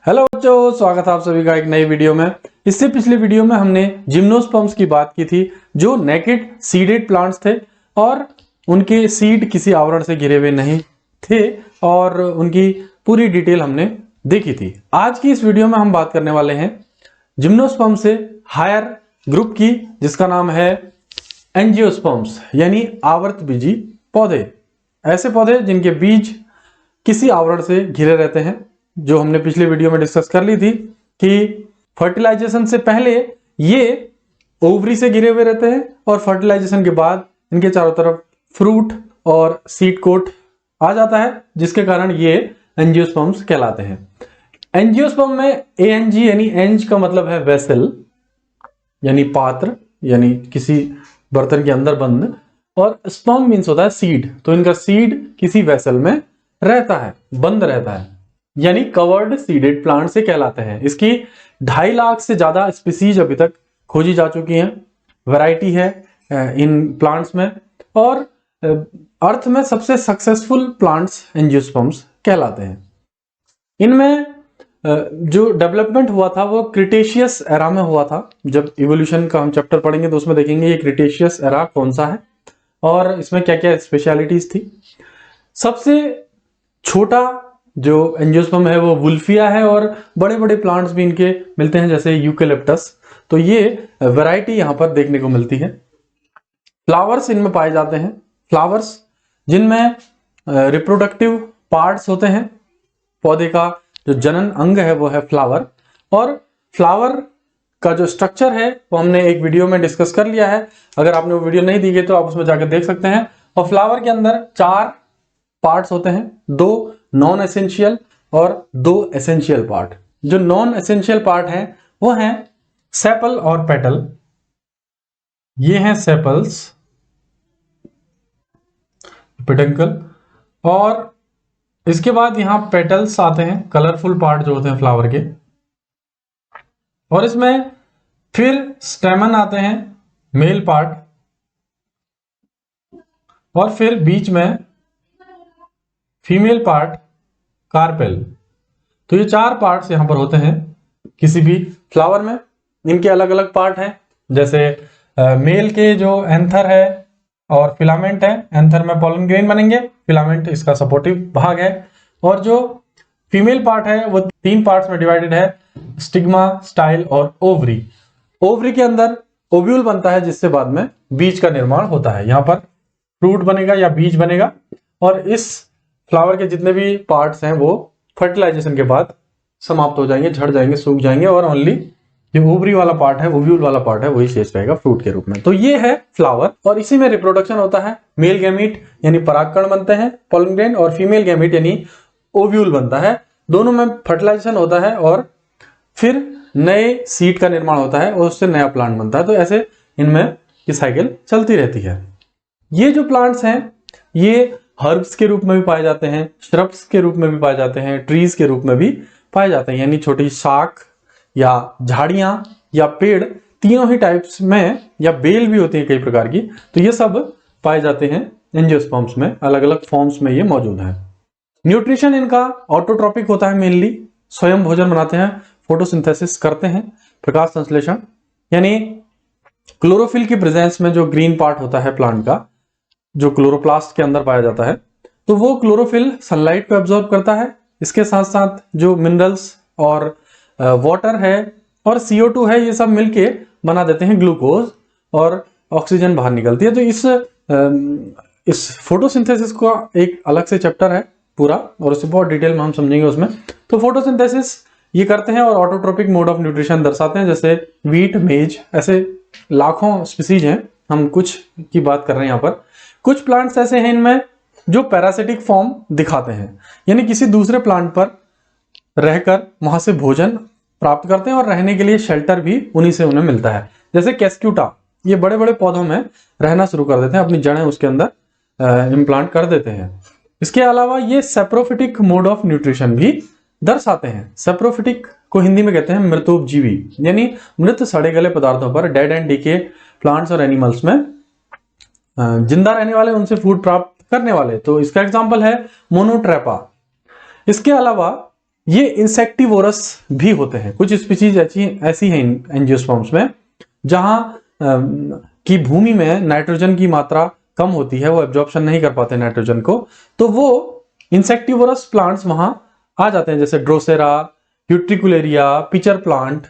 Hello बच्चों, स्वागत है आप सभी का एक नई वीडियो में। इससे पिछले वीडियो में हमने जिम्नोस्पर्म्स की बात की थी, जो नेकेड सीडेड प्लांट्स थे और उनके सीड किसी आवरण से घिरे हुए नहीं थे और उनकी पूरी डिटेल हमने देखी थी। आज की इस वीडियो में हम बात करने वाले हैं जिम्नोस्पर्म से हायर ग्रुप की, जिसका नाम है एंजियोस्पर्म्स यानी आवर्तबीजी पौधे। ऐसे पौधे जिनके बीज किसी आवरण से घिरे रहते हैं, जो हमने पिछले वीडियो में डिस्कस कर ली थी कि फर्टिलाइजेशन से पहले ये ओवरी से घिरे हुए रहते हैं और फर्टिलाइजेशन के बाद इनके चारों तरफ फ्रूट और सीड कोट आ जाता है, जिसके कारण ये एंजियोस्पर्म्स कहलाते हैं। एंजियोस्पर्म में एएनजी यानी एंज का मतलब है वेसल यानी पात्र, यानी किसी बर्तन के अंदर बंद, और स्पर्म मीन्स होता है सीड। तो इनका सीड किसी वेसल में रहता है, बंद रहता है, यानी कवर्ड सीडेड प्लांट से कहलाते हैं। इसकी 2.5 लाख से ज्यादा स्पीसीज अभी तक खोजी जा चुकी हैं, वैरायटी है इन प्लांट्स में, और अर्थ में सबसे सक्सेसफुल प्लांट्स एंजियोस्पर्म्स कहलाते हैं। इनमें जो डेवलपमेंट हुआ था वो क्रिटेशियस एरा में हुआ था। जब इवोल्यूशन का हम चैप्टर पढ़ेंगे तो उसमें देखेंगे ये क्रिटेशियस एरा कौन सा है और इसमें क्या क्या स्पेशलिटीज थी। सबसे छोटा जो एंजियोस्पर्म है वो वुल्फिया है और बड़े बड़े प्लांट्स भी इनके मिलते हैं, जैसे यूकेलिप्टस। तो ये वैरायटी यहां पर देखने को मिलती है। फ्लावर्स इनमें पाए जाते हैं, फ्लावर्स जिनमें रिप्रोडक्टिव पार्ट्स होते हैं। पौधे का जो जनन अंग है वो है फ्लावर, और फ्लावर का जो स्ट्रक्चर है वो हमने एक वीडियो में डिस्कस कर लिया है। अगर आपने वो वीडियो नहीं देखी तो आप उसमें जाकर देख सकते हैं। और फ्लावर के अंदर 4 पार्ट्स होते हैं, 2 नॉन एसेंशियल और 2 एसेंशियल पार्ट। जो नॉन एसेंशियल पार्ट हैं वो हैं सेपल और पेटल। ये हैं सेपल्स, पेडंकल, और इसके बाद यहां पेटल्स आते हैं, कलरफुल पार्ट जो होते हैं फ्लावर के। और इसमें फिर स्टेमन आते हैं, मेल पार्ट, और फिर बीच में फीमेल पार्ट, कार्पेल। तो ये 4 पार्ट्स यहां पर होते हैं किसी भी फ्लावर में। इनके अलग अलग पार्ट हैं, जैसे मेल के जो एंथर है और फिलामेंट है, एंथर में पॉलन ग्रेन बनेंगे, फिलामेंट इसका सपोर्टिव भाग है। और जो फीमेल पार्ट है वो 3 पार्ट्स में डिवाइडेड है, स्टिग्मा, स्टाइल और ओवरी। ओवरी के अंदर ओव्यूल बनता है, जिससे बाद में बीज का निर्माण होता है। यहाँ पर फ्रूट बनेगा या बीज बनेगा, और इस फ्लावर के जितने भी पार्ट्स हैं वो फर्टिलाइजेशन के बाद समाप्त हो जाएंगे, झड़ जाएंगे, सूख जाएंगे, और ओनली जो ओवरी वाला पार्ट है, ओव्यूल वाला पार्ट है, वही शेष रहेगा फ्रूट के रूप में। तो ये है फ्लावर, और इसी में रिप्रोडक्शन होता है। मेल गैमीट यानी परागकण बनते हैं, पॉलन ग्रेन, और फीमेल गैमीट यानी ओव्यूल बनता है। दोनों में फर्टिलाइजेशन होता है और फिर नए सीड का निर्माण होता है और उससे नया प्लांट बनता है। तो ऐसे इनमें ये साइकिल चलती रहती है। ये जो प्लांट्स हैं ये हर्ब्स के रूप में भी पाए जाते हैं, श्रब्स के रूप में भी पाए जाते हैं, ट्रीज के रूप में भी पाए जाते हैं, यानी छोटी शाख या झाड़ियां या पेड़, तीनों ही टाइप्स में, या बेल भी होती है कई प्रकार की। तो ये सब पाए जाते हैं एंजियोस्पर्म्स में, अलग अलग फॉर्म्स में ये मौजूद है। न्यूट्रिशन इनका ऑटोट्रॉपिक होता है, मेनली स्वयं भोजन बनाते हैं, फोटोसिंथेसिस करते हैं, प्रकाश संश्लेषण, यानी क्लोरोफिल की प्रेजेंस में जो ग्रीन पार्ट होता है प्लांट का, जो क्लोरोप्लास्ट के अंदर पाया जाता है, तो वो क्लोरोफिल सनलाइट को एब्जॉर्ब करता है। इसके साथ साथ जो मिनरल्स और वाटर है और CO2 है, ये सब मिलके बना देते हैं ग्लूकोज, और ऑक्सीजन बाहर निकलती है। तो इस फोटोसिंथेसिस का एक अलग से चैप्टर है पूरा, और उससे बहुत डिटेल में हम समझेंगे उसमें। तो फोटोसिंथेसिस ये करते हैं और ऑटोट्रोपिक मोड ऑफ न्यूट्रिशन दर्शाते हैं, जैसे वीट, मेज, ऐसे लाखों स्पीसीज हैं, हम कुछ की बात कर रहे हैं यहाँ पर। कुछ प्लांट्स ऐसे हैं इनमें जो पैरासिटिक फॉर्म दिखाते हैं, यानी किसी दूसरे प्लांट पर रहकर वहां से भोजन प्राप्त करते हैं और रहने के लिए शेल्टर भी उन्हीं से उन्हें मिलता है। जैसे कैस्क्यूटा, ये बड़े बड़े पौधों में रहना शुरू कर देते हैं, अपनी जड़ें उसके अंदर इम्प्लांट कर देते हैं। इसके अलावा ये सेप्रोफिटिक मोड ऑफ न्यूट्रिशन भी दर्शाते हैं। सेप्रोफिटिक को हिंदी में कहते हैं मृतोपजीवी, यानी मृत सड़े गले पदार्थों पर, डेड एंड डीके प्लांट्स और एनिमल्स में जिंदा रहने वाले, उनसे फूड प्राप्त करने वाले। तो इसका एग्जांपल है मोनोट्रेपा। इसके अलावा ये इंसेक्टिवोरस भी होते हैं। कुछ स्पीशीज ऐसी हैं एंजियोस्पर्म्स में जहां की भूमि में नाइट्रोजन की मात्रा कम होती है, वो एब्जॉर्प्शन नहीं कर पाते नाइट्रोजन को, तो वो इंसेक्टिवोरस प्लांट्स वहां आ जाते हैं, जैसे ड्रोसेरा, यूट्रिकुलेरिया, पिचर प्लांट।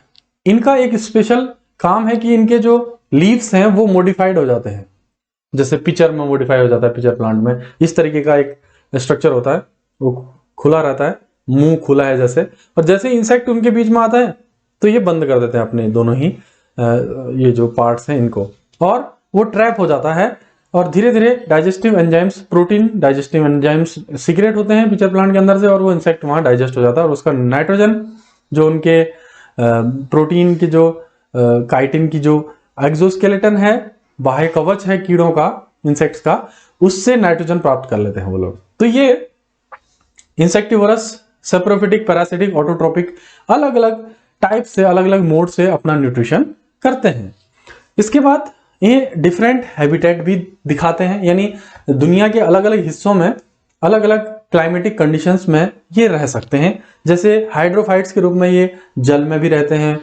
इनका एक स्पेशल काम है कि इनके जो लीव्स हैं वो मॉडिफाइड हो जाते हैं, जैसे पिचर में मॉडिफाई हो जाता है, पिचर प्लांट में इस तरीके का एक स्ट्रक्चर होता है, वो खुला रहता है, मुंह खुला है जैसे, और जैसे इंसेक्ट उनके बीच में आता है तो ये बंद कर देते हैं अपने दोनों ही ये जो पार्ट्स हैं इनको, और वो ट्रैप हो जाता है, और धीरे धीरे digestive enzymes, protein digestive enzymes secret होते हैं पिचर प्लांट के अंदर से, और वो इंसेक्ट वहां डाइजेस्ट हो जाता है, और उसका नाइट्रोजन जो उनके प्रोटीन की जो काइटिन की जो एक्सोस्केलेटन है, बाह्य कवच है कीड़ों का, इंसेक्ट्स का, उससे नाइट्रोजन प्राप्त कर लेते हैं वो लोग। तो ये इंसेक्टिवोरस सेप्रोफिटिक, पैरासिटिक, ऑटोट्रोपिक अलग अलग टाइप से, अलग अलग मोड से अपना न्यूट्रिशन करते हैं। इसके बाद ये डिफरेंट हैबिटेट भी दिखाते हैं, यानी दुनिया के अलग अलग हिस्सों में अलग अलग क्लाइमेटिक कंडीशंस में ये रह सकते हैं। जैसे हाइड्रोफाइट्स के रूप में ये जल में भी रहते हैं,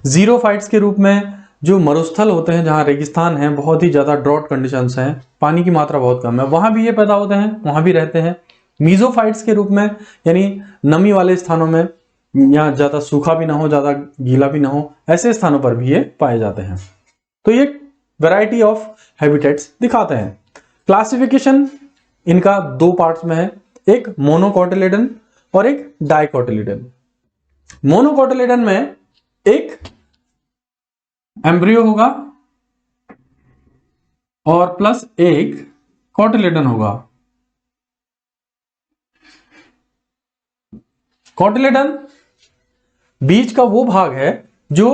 जीरोफाइट्स के रूप में जो मरुस्थल होते हैं, जहां रेगिस्तान है, बहुत ही ज्यादा ड्रॉट कंडीशंस हैं, पानी की मात्रा बहुत कम है, वहां भी ये पैदा होते हैं, वहां भी रहते हैं। मीजोफाइट्स के रूप में, यानी नमी वाले स्थानों में, यहाँ ज्यादा सूखा भी ना हो, ज्यादा गीला भी ना हो, ऐसे स्थानों पर भी ये पाए जाते हैं। तो ये वैरायटी ऑफ हैबिटेट्स दिखाते हैं। क्लासिफिकेशन इनका दो पार्ट्स में है, एक मोनोकोटिलेडन और एक डाइकोटिलेडन। मोनोकोटिलेडन में एक एम्ब्रियो होगा और प्लस एक कोटिलेडन होगा। कोटिलेडन बीज का वो भाग है जो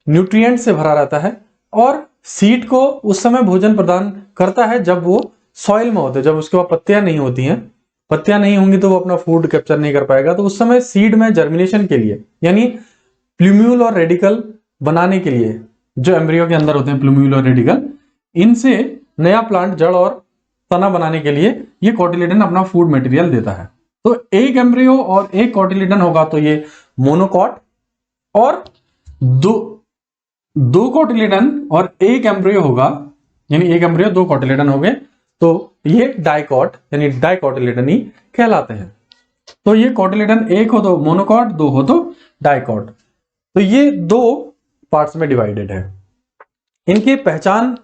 न्यूट्रिएंट से भरा रहता है और सीड को उस समय भोजन प्रदान करता है जब वो सॉइल में होते हैं, जब उसके बाद पत्तियां नहीं होती हैं, पत्तियां नहीं होंगी तो वो अपना फूड कैप्चर नहीं कर पाएगा, तो उस समय सीड में जर्मिनेशन के लिए, यानी प्लूम्यूल और रेडिकल बनाने के लिए, जो एम्ब्रियो के अंदर होते हैं प्लूम्यूल और रेडिकल, इनसे नया प्लांट, जड़ और तना बनाने के लिए ये कोटिलेडन अपना फूड मटेरियल देता है। तो एक एम्ब्रियो और एक कोटिलेडन होगा तो ये मोनोकॉट, और दो कोटिलेडन और एक एम्ब्रियो होगा, यानी एक एम्ब्रियो दो कोटिलेडन हो गए, तो ये डाइकॉट यानी डाइकोटिलेडन ही कहलाते हैं। तो ये कोटिलेडन एक हो तो मोनोकॉट, दो हो तो डाइकॉट। तो ये दो पार्ट्स में डिवाइडेड है। इनकी पहचान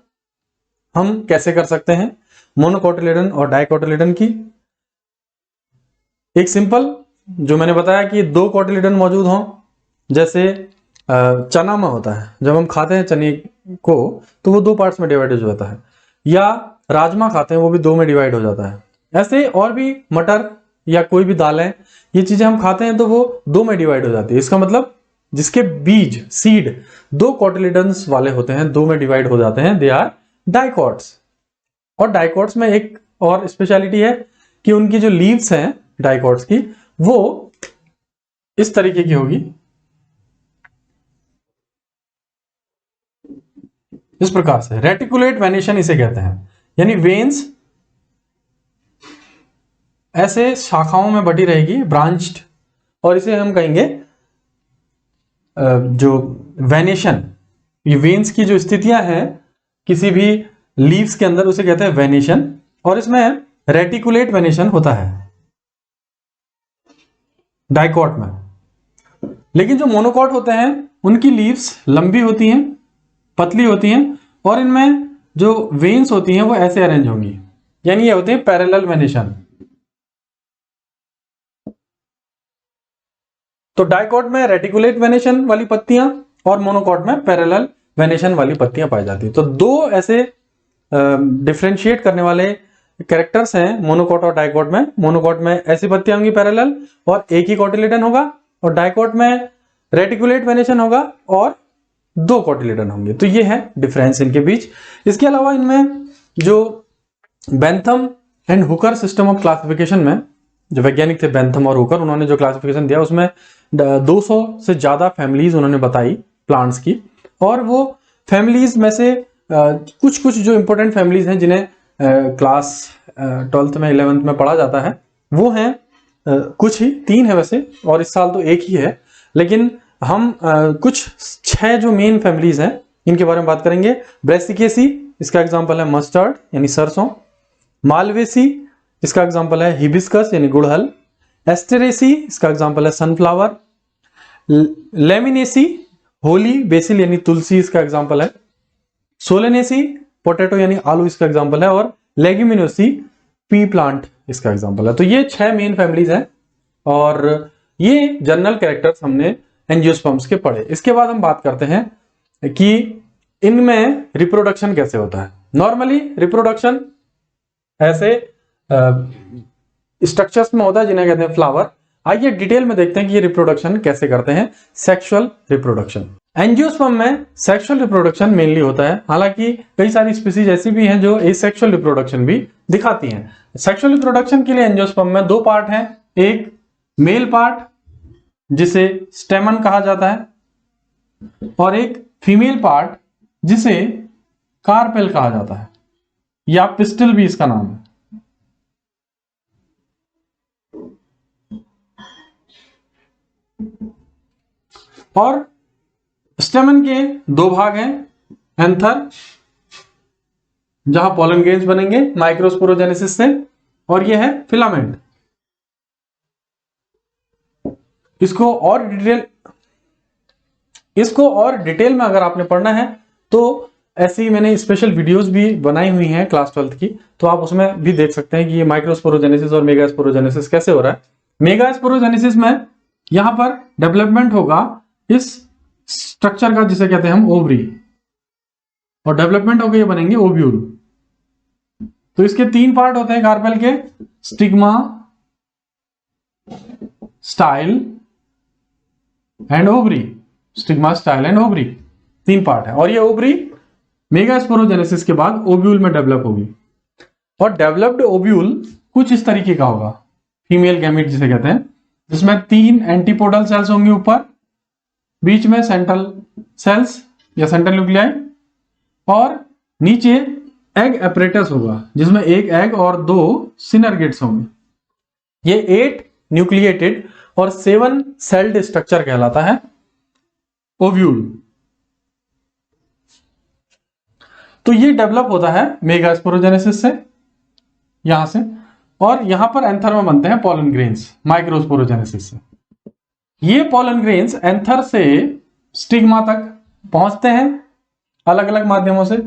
हम कैसे कर सकते हैं मोनोकोटिलेडन और डाइकोटिलेडन की? एक सिंपल, जो मैंने बताया कि दो कोटिलेडन मौजूद हों, जैसे चना में होता है, जब हम खाते हैं चने को तो वो दो पार्ट्स में डिवाइड हो जाता है, या राजमा खाते हैं वो भी दो में डिवाइड हो जाता है। ऐसे और भी मटर या कोई भी दालें, ये चीजें हम खाते हैं तो वो दो में डिवाइड हो जाती है। इसका मतलब जिसके बीज, सीड दो कोटिलेडन्स वाले होते हैं, दो में डिवाइड हो जाते हैं, दे आर डाइकॉट्स। और डाइकॉट्स में एक और स्पेशलिटी है कि उनकी जो लीव्स हैं डाइकॉट्स की, वो इस तरीके की होगी, इस प्रकार से। रेटिकुलेट वेनेशन इसे कहते हैं, यानी वेन्स ऐसे शाखाओं में बटी रहेगी, ब्रांच्ड, और इसे हम कहेंगे जो वेनेशन, ये वेन्स की जो स्थितियां हैं किसी भी लीव्स के अंदर, उसे कहते हैं वेनेशन, और इसमें रेटिकुलेट वेनेशन होता है डाइकॉट में। लेकिन जो मोनोकॉट होते हैं उनकी लीव्स लंबी होती हैं, पतली होती हैं, और इनमें जो वेन्स होती हैं वो ऐसे अरेंज होंगी, यानी ये होते हैं पैरेलल वेनेशन। तो डाइकॉट में रेटिकुलेट वेनेशन वाली पत्तियां और मोनोकॉट में पैरेलल वेनेशन वाली पत्तियां पाई जाती है। तो दो ऐसे डिफरेंशिएट करने वाले कैरेक्टर्स हैं मोनोकॉट और डाइकॉट में। मोनोकॉट में ऐसी पत्तियां होंगी पैरेलल और एक ही कोटिलेडन होगा, और डाइकॉट में रेटिकुलेट वेनेशन होगा और दो कोटिलेडन होंगे। तो ये है डिफरेंस इनके बीच। इसके अलावा इनमें जो Bentham and Hooker system of classification में जो वैज्ञानिक थे बेंथम और हुकर, उन्होंने जो क्लासिफिकेशन दिया उसमें 200 से ज्यादा फैमिलीज उन्होंने बताई प्लांट्स की, और वो फैमिलीज में से कुछ कुछ जो इंपॉर्टेंट फैमिलीज हैं जिन्हें क्लास 12th में 11th में पढ़ा जाता है, वो हैं कुछ ही 3 है वैसे, और इस साल तो एक ही है, लेकिन हम कुछ 6 जो मेन फैमिलीज हैं इनके बारे में बात करेंगे। ब्रेसिकेसी, इसका एग्जांपल है मस्टर्ड यानी सरसों। मालवेसी, इसका एग्जांपल है हिबिस्कस यानी गुड़हल। एस्टेरेसी, इसका एग्जांपल है सनफ्लावर। लेमिनेसी, होली बेसिल यानी तुलसी, इसका एग्जांपल है। सोलेनेसी, पोटैटो यानी आलू, इसका एग्जांपल है। और लेग्यूमिनोसी, पी प्लांट, इसका एग्जांपल है। तो ये 6 मेन फैमिलीज हैं और ये जनरल कैरेक्टर्स हमने एंजियोस्पर्म्स के पढ़े। इसके बाद हम बात करते हैं कि इनमें रिप्रोडक्शन कैसे होता है। नॉर्मली रिप्रोडक्शन ऐसे स्ट्रक्चर्स में होता है जिन्हें कहते हैं फ्लावर। आइए डिटेल में देखते हैं कि ये रिप्रोडक्शन कैसे करते हैं। सेक्सुअल रिप्रोडक्शन, एंजियोस्पर्म में सेक्सुअल रिप्रोडक्शन मेनली होता है, हालांकि कई सारी स्पीसीज ऐसी भी हैं जो एसेक्सुअल रिप्रोडक्शन भी दिखाती हैं। सेक्सुअल रिप्रोडक्शन के लिए एंजियोस्पर्म में 2 पार्ट हैं, एक मेल पार्ट जिसे स्टेमन कहा जाता है और एक फीमेल पार्ट जिसे कार्पेल कहा जाता है या पिस्टल भी इसका नाम है। और स्टेमन के 2 भाग हैं, एंथर जहां पोलन ग्रेन्स बनेंगे माइक्रोस्पोरोजेनेसिस से, और यह है फिलामेंट। इसको और डिटेल में अगर आपने पढ़ना है तो ऐसी मैंने स्पेशल वीडियोस भी बनाई हुई हैं क्लास 12th की, तो आप उसमें भी देख सकते हैं कि ये माइक्रोस्पोरोजेनेसिस और मेगास्पोरोजेनेसिस कैसे हो रहा है। मेगास्पोरोजेनेसिस में यहां पर डेवलपमेंट होगा इस स्ट्रक्चर का जिसे कहते हैं हम ओवरी, और डेवलपमेंट होकर ये बनेंगे ओव्यूल। तो इसके 3 पार्ट होते हैं कार्पेल के, stigma, style and ovary. Stigma, style and ovary 3 part है, और ये ओवरी मेगास्पोरोजेनेसिस के बाद ओव्यूल में डेवलप होगी। और डेवलप्ड ओव्यूल कुछ इस तरीके का होगा, फीमेल गैमेट जिसे कहते हैं, जिसमें 3 एंटीपोडल सेल्स होंगे ऊपर, बीच में सेंट्रल सेल्स या सेंट्रल न्यूक्लियाई, और नीचे एग एपरेटस होगा जिसमें 1 एग और 2 सिनर्गेट्स होंगे। ये 8 न्यूक्लिएटेड और 7 सेल्ड स्ट्रक्चर कहलाता है ओव्यूल। तो ये डेवलप होता है मेगास्पोरोजेनेसिस से, यहां से, और यहां पर एंथर में बनते हैं पोलन ग्रेन्स माइक्रोस्पोरोजेनेसिस से। ये पोलन ग्रेन्स एंथर से स्टिग्मा तक पहुंचते हैं अलग अलग माध्यमों से,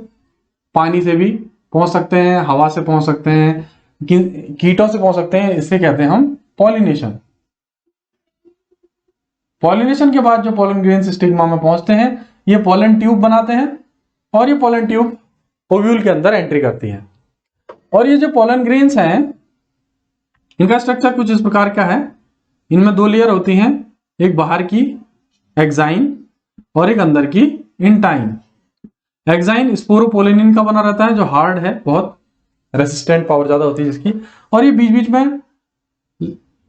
पानी से भी पहुंच सकते हैं, हवा से पहुंच सकते हैं, कीटों से पहुंच सकते हैं। इसे कहते हैं हम पॉलिनेशन। पॉलिनेशन के बाद जो पोलन ग्रेन्स स्टिग्मा में पहुंचते हैं, ये पोलन ट्यूब बनाते हैं, और ये पोलन ट्यूब ओव्यूल के अंदर एंट्री करती है। और ये जो पोलन ग्रेन्स हैं, इनका स्ट्रक्चर कुछ इस प्रकार का है। इनमें 2 लेयर होती हैं, एक बाहर की एक्साइन और एक अंदर की इंटाइन। एक्साइन स्पोरोपोलिनिन का बना रहता है जो हार्ड है, बहुत रेसिस्टेंट पावर ज्यादा होती है जिसकी, और ये बीच बीच में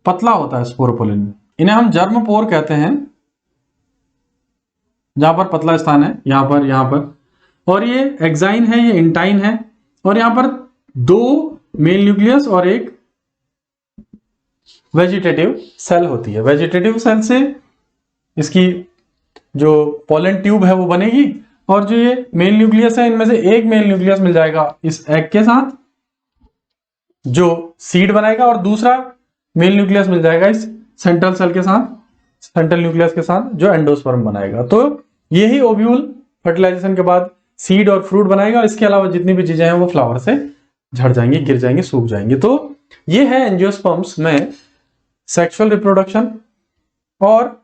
पतला होता है स्पोरोपोलिनिन। इन्हें हम जर्म पोर कहते हैं, जहां पर पतला स्थान है, यहां पर। और ये एक्साइन है, ये इंटाइन है, और यहां पर 2 मेल न्यूक्लियस और एक वेजिटेटिव सेल होती है। वेजिटेटिव सेल से इसकी जो पोलन ट्यूब है वो बनेगी, और जो ये मेल न्यूक्लियस है, इनमें से एक मेल न्यूक्लियस मिल जाएगा इस एग के साथ जो सीड बनाएगा, और दूसरा मेल न्यूक्लियस मिल जाएगा इस सेंट्रल सेल के साथ, सेंट्रल न्यूक्लियस के साथ, जो एंडोस्पर्म बनाएगा। तो यही ओव्यूल फर्टिलाइजेशन के बाद सीड और फ्रूट बनाएगा, और इसके अलावा जितनी भी चीजें हैं वो फ्लावर से झड़ जाएंगी, गिर जाएंगी, सूख जाएंगी। तो ये है एंजियोस्पर्म्स में सेक्सुअल रिप्रोडक्शन, और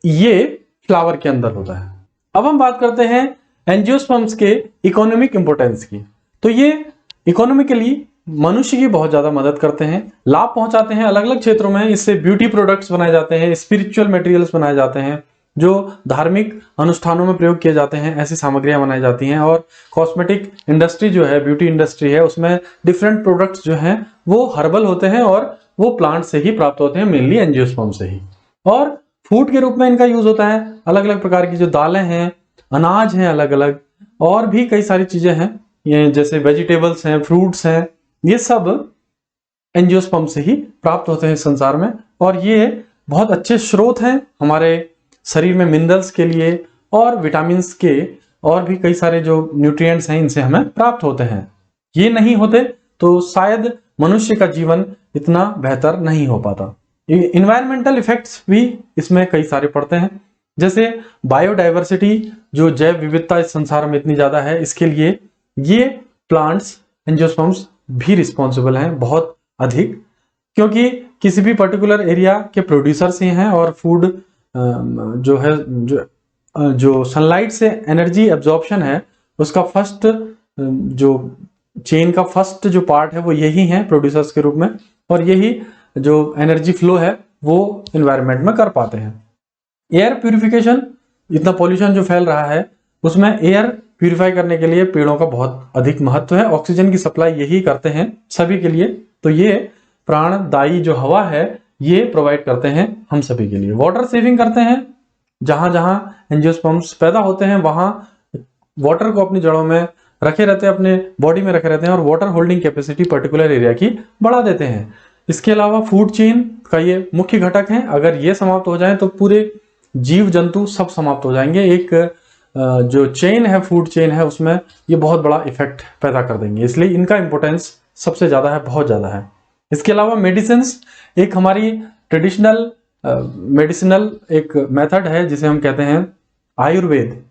ये फ्लावर के अंदर होता है। अब हम बात करते हैं एंजियोस्पर्म्स के इकोनॉमिक इंपोर्टेंस की। तो ये इकोनॉमिकली मनुष्य की बहुत ज्यादा मदद करते हैं, लाभ पहुंचाते हैं अलग अलग क्षेत्रों में। इससे ब्यूटी प्रोडक्ट्स बनाए जाते हैं, स्पिरिचुअल मटेरियल्स बनाए जाते हैं, जो धार्मिक अनुष्ठानों में प्रयोग किए जाते हैं, ऐसी सामग्रियां बनाई जाती हैं। और कॉस्मेटिक इंडस्ट्री जो है, ब्यूटी इंडस्ट्री है, उसमें डिफरेंट प्रोडक्ट्स जो हैं वो हर्बल होते हैं, और वो प्लांट से ही प्राप्त होते हैं, मेनली एंजियोस्पर्म से ही। और फूड के रूप में इनका यूज होता है, अलग अलग प्रकार की जो दालें हैं, अनाज हैं अलग अलग, और भी कई सारी चीजें हैं, ये जैसे वेजिटेबल्स हैं, फ्रूट्स हैं, ये सब एंजियोस्पर्म से ही प्राप्त होते हैं इस संसार में, और ये बहुत अच्छे स्रोत हैं हमारे शरीर में मिनरल्स के लिए और विटामिन्स के, और भी कई सारे जो न्यूट्रिएंट्स हैं इनसे हमें प्राप्त होते हैं। ये नहीं होते तो शायद मनुष्य का जीवन इतना बेहतर नहीं हो पाता। इन्वायरमेंटल इफेक्ट्स भी इसमें कई सारे पड़ते हैं, जैसे बायोडाइवर्सिटी, जो जैव विविधता इस संसार में इतनी ज्यादा है, इसके लिए ये प्लांट्स एंजियोस्पर्म्स भी रिस्पॉन्सिबल हैं बहुत अधिक, क्योंकि किसी भी पर्टिकुलर एरिया के प्रोड्यूसर्स ही हैं, और फूड जो है जो सनलाइट से एनर्जी एब्जॉर्प्शन है उसका फर्स्ट जो चेन का फर्स्ट जो पार्ट है वो यही है प्रोड्यूसर्स के रूप में, और यही जो एनर्जी फ्लो है वो एनवायरनमेंट में कर पाते हैं। एयर प्यूरिफिकेशन, इतना पॉल्यूशन जो फैल रहा है उसमें एयर प्यूरिफाई करने के लिए पेड़ों का बहुत अधिक महत्व है। ऑक्सीजन की सप्लाई यही करते हैं सभी के लिए, तो ये प्राणदायी जो हवा है ये प्रोवाइड करते हैं हम सभी के लिए। वाटर सेविंग करते हैं, जहां जहां एंजियोस्पर्म्स पैदा होते हैं वहां वाटर को अपनी जड़ों में रखे रहते हैं, अपने बॉडी में रखे रहते हैं, और water holding capacity particular area की बढ़ा देते हैं। इसके अलावा फूड चेन का ये मुख्य घटक है, अगर ये समाप्त हो जाए तो पूरे जीव जंतु सब समाप्त हो जाएंगे। एक जो चेन है, फूड चेन है, उसमें ये बहुत बड़ा इफेक्ट पैदा कर देंगे, इसलिए इनका इंपॉर्टेंस सबसे ज्यादा है, बहुत ज्यादा है। इसके अलावा मेडिसिन्स, एक हमारी ट्रेडिशनल मेडिसिनल एक मेथड है जिसे हम कहते हैं आयुर्वेद।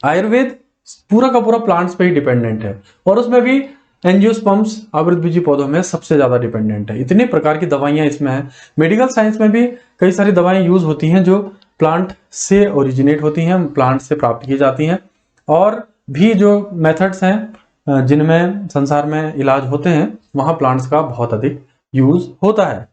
आयुर्वेद पूरा का पूरा प्लांट्स पे ही डिपेंडेंट है, और उसमें भी एंजियोस्पर्म्स आवृतबीजी पौधों में सबसे ज्यादा डिपेंडेंट है। इतने प्रकार की दवाइयां इसमें हैं। मेडिकल साइंस में भी कई सारी दवाएं यूज होती हैं जो प्लांट से ओरिजिनेट होती हैं, प्लांट से प्राप्त की जाती हैं, और भी जो मेथड्स हैं जिनमें संसार में इलाज होते हैं वहां प्लांट्स का बहुत अधिक यूज होता है।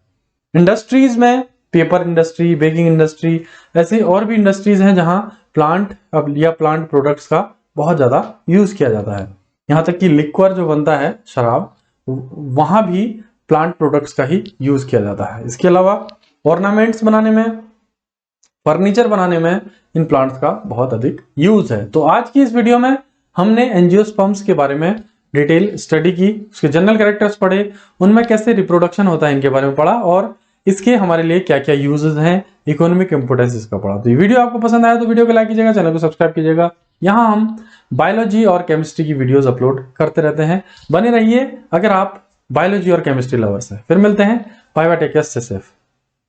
इंडस्ट्रीज में पेपर इंडस्ट्री, बेकिंग इंडस्ट्री, ऐसी और भी इंडस्ट्रीज हैं जहां प्लांट या प्लांट प्रोडक्ट्स का बहुत ज्यादा यूज किया जाता है। यहाँ तक कि लिक्वर जो बनता है, शराब, वहां भी प्लांट प्रोडक्ट्स का ही यूज किया जाता है। इसके अलावा ऑर्नामेंट्स बनाने में, फर्नीचर बनाने में इन प्लांट्स का बहुत अधिक यूज है। तो आज की इस वीडियो में हमने एंजियोस्पर्म्स के बारे में डिटेल स्टडी की, उसके जनरल कैरेक्टर्स पढ़े, उनमें कैसे रिप्रोडक्शन होता है इनके बारे में पढ़ा, और इसके हमारे लिए क्या क्या यूजेस हैं, इकोनॉमिक इंपोर्टेंस इसका पढ़ा। तो ये वीडियो आपको पसंद आया तो वीडियो को लाइक कीजिएगा, चैनल को सब्सक्राइब कीजिएगा। यहाँ हम बायोलॉजी और केमिस्ट्री की वीडियोस अपलोड करते रहते हैं, बने रहिए अगर आप बायोलॉजी और केमिस्ट्री लवर्स हैं। फिर मिलते हैं, bye bye, take care, stay safe.